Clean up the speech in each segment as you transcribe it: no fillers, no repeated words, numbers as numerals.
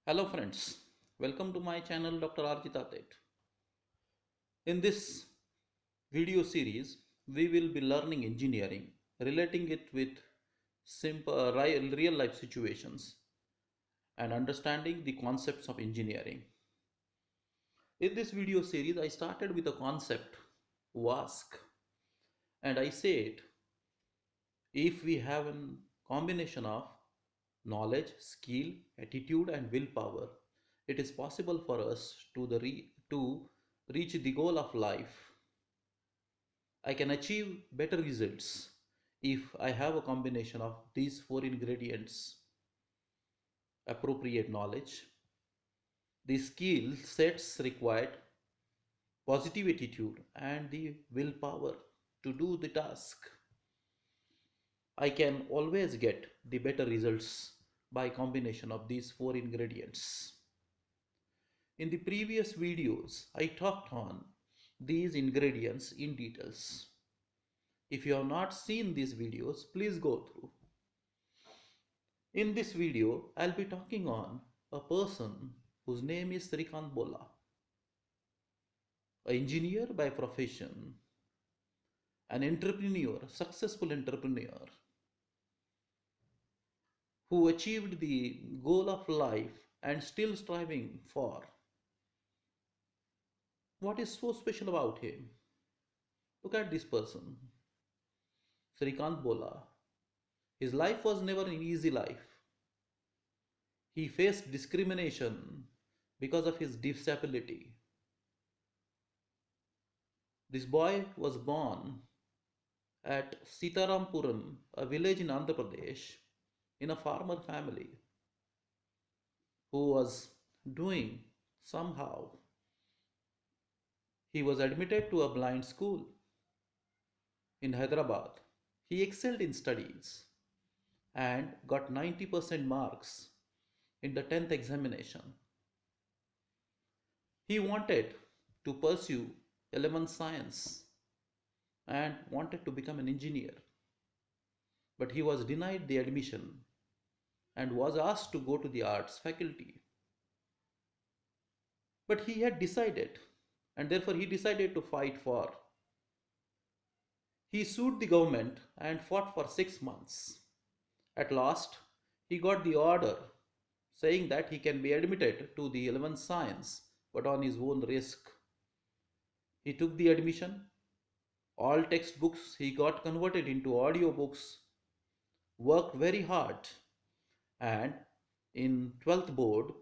Hello friends, welcome to my channel Dr. Arjitatet. In this video series, we will be learning engineering, relating it with simple real life situations and understanding the concepts of engineering. In this video series, I started with a concept, WASC, and I said if we have a combination of knowledge, skill, attitude, and willpower, it is possible for us to reach the goal of life. I can achieve better results if I have a combination of these four ingredients: appropriate knowledge, the skill sets required, positive attitude, and the willpower to do the task. I can always get the better results by combination of these four ingredients. In the previous videos, I talked on these ingredients in details. If you have not seen these videos, please go through. In this video, I'll be talking on a person whose name is Shrikant Bola, an engineer by profession, an entrepreneur, successful entrepreneur, who achieved the goal of life and still striving for. What is so special about him? Look at this person, Shrikant Bola. His life was never an easy life. He faced discrimination because of his disability. This boy was born at Sitarampuram, a village in Andhra Pradesh, in a farmer family who was doing somehow. He was admitted to a blind school in Hyderabad. He excelled in studies and got 90% marks in the 10th examination. He wanted to pursue 11th science and wanted to become an engineer, but he was denied the admission and was asked to go to the arts faculty. But he had decided, and therefore he decided to fight for. He sued the government and fought for 6 months. At last, he got the order saying that he can be admitted to the 11th science but on his own risk. He took the admission. All textbooks he got converted into audiobooks, worked very hard, and in 12th board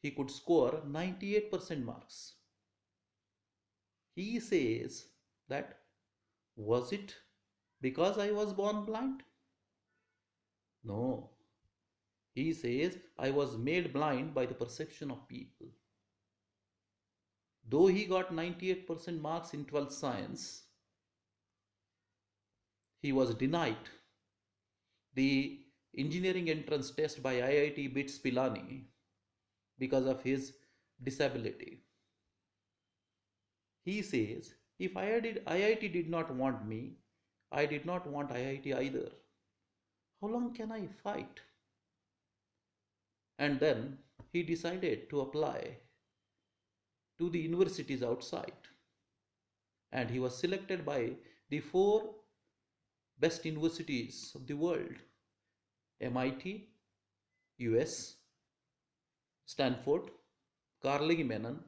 he could score 98% marks. He says that, was it because I was born blind? No. He says I was made blind by the perception of people. Though he got 98% marks in 12th science, he was denied the engineering entrance test by IIT BITS Pilani because of his disability. He says, if IIT did not want me, I did not want IIT either. How long can I fight? And then he decided to apply to the universities outside. And he was selected by the four best universities of the world: MIT, US, Stanford, Carnegie Mellon,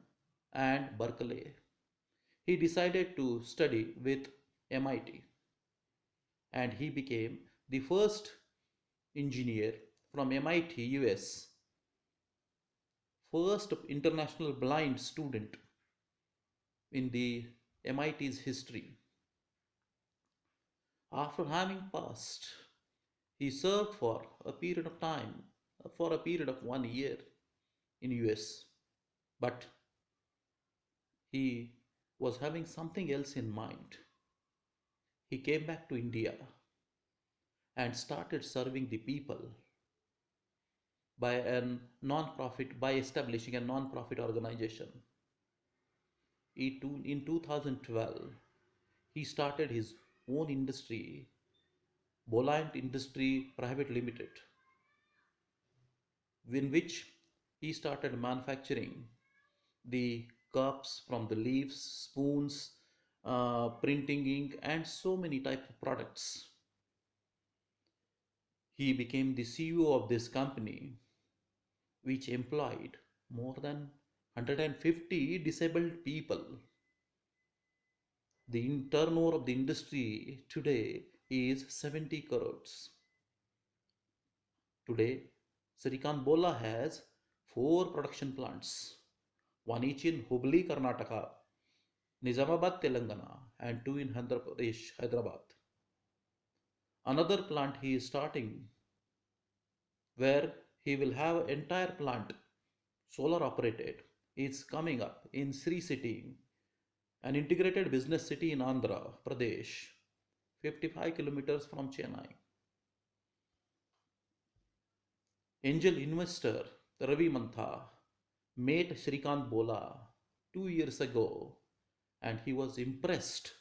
and Berkeley. He decided to study with MIT, and he became the first engineer from MIT, US, first international blind student in the MIT's history. After having passed, he served for a period of time, for a period of 1 year in US, but he was having something else in mind. He came back to India and started serving the people by establishing a non-profit organization. In 2012, he started his own industry, Bolant Industry Private Limited, in which He started manufacturing the cups from the leaves, spoons, printing ink, and so many type of products. He became the CEO of this company, which employed more than 150 disabled people. The turnover of the industry today is 70 crores. Today, Shrikant Bola has four production plants, one each in Hubli, Karnataka, Nizamabad, Telangana, and two in Andhra Pradesh, Hyderabad. Another plant he is starting where he will have entire plant solar operated is coming up in Sri City, an integrated business city in Andhra Pradesh, 55 kilometers from Chennai. Angel investor Ravi Mantha met Shrikant Bola 2 years ago and he was impressed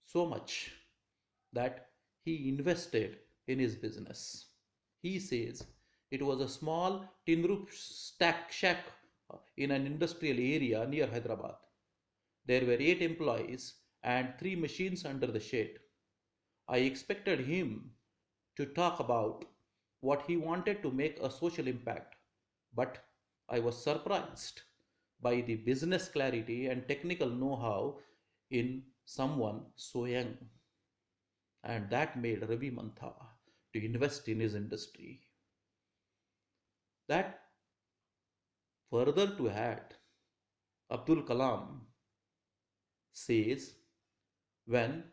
so much that he invested in his business. He says it was a small tin roof stack shack in an industrial area near Hyderabad. There were 8 employees and 3 machines under the shed. I expected him to talk about what he wanted to make a social impact, but I was surprised by the business clarity and technical know how in someone so young. And that made Ravi Mantha to invest in his industry. That further to add, Abdul Kalam says when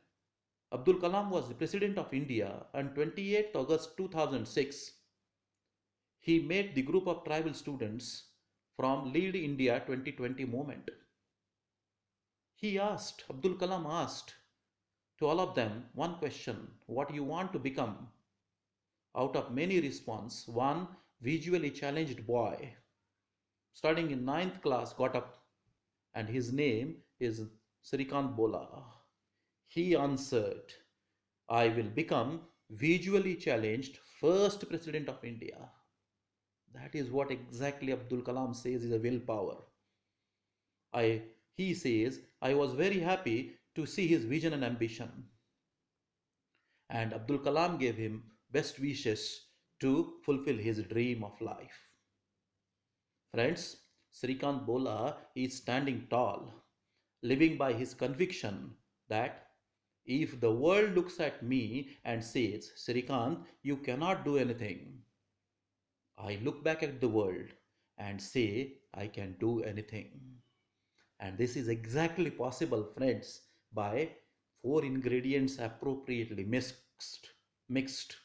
Abdul Kalam was the President of India on 28th August 2006, he met the group of tribal students from Lead India 2020 movement. Abdul Kalam asked to all of them one question, what you want to become? Out of many response, one visually challenged boy studying in ninth class got up and his name is Shrikant Bola. He answered, I will become visually challenged first president of India. That is what exactly Abdul Kalam says is a willpower. He says, I was very happy to see his vision and ambition. And Abdul Kalam gave him best wishes to fulfill his dream of life. Friends, Shrikant Bola is standing tall, living by his conviction that if the world looks at me and says, Shrikant, you cannot do anything, I look back at the world and say, I can do anything. And this is exactly possible, friends, by four ingredients appropriately mixed.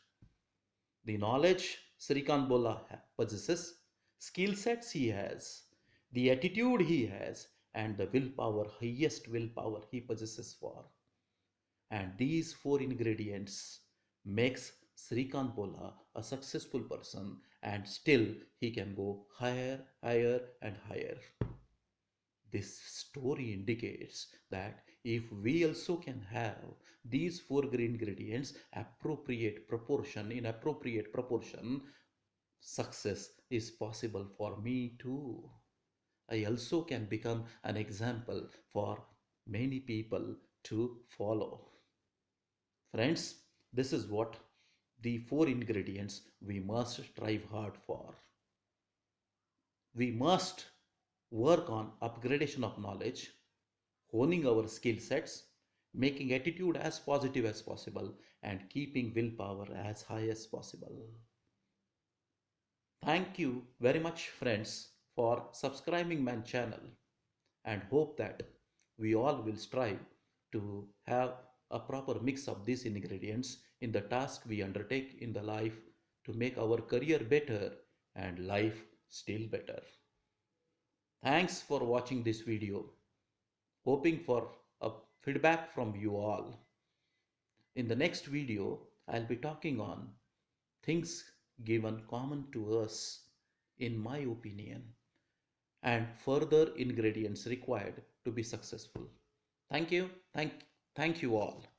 The knowledge Shrikant Bola possesses, skill sets he has, the attitude he has, and the willpower, highest willpower he possesses for. And these four ingredients makes Shrikant Bola a successful person and still he can go higher, higher and higher. This story indicates that if we also can have these four ingredients in appropriate proportion, success is possible for me too. I also can become an example for many people to follow. Friends, this is what the four ingredients we must strive hard for. We must work on upgradation of knowledge, honing our skill sets, making attitude as positive as possible, and keeping willpower as high as possible. Thank you very much, friends, for subscribing my channel and hope that we all will strive to have a proper mix of these ingredients in the task we undertake in the life to make our career better and life still better. Thanks for watching this video. Hoping for a feedback from you all. In the next video, I'll be talking on things given common to us, in my opinion, and further ingredients required to be successful. Thank you. Thank you all.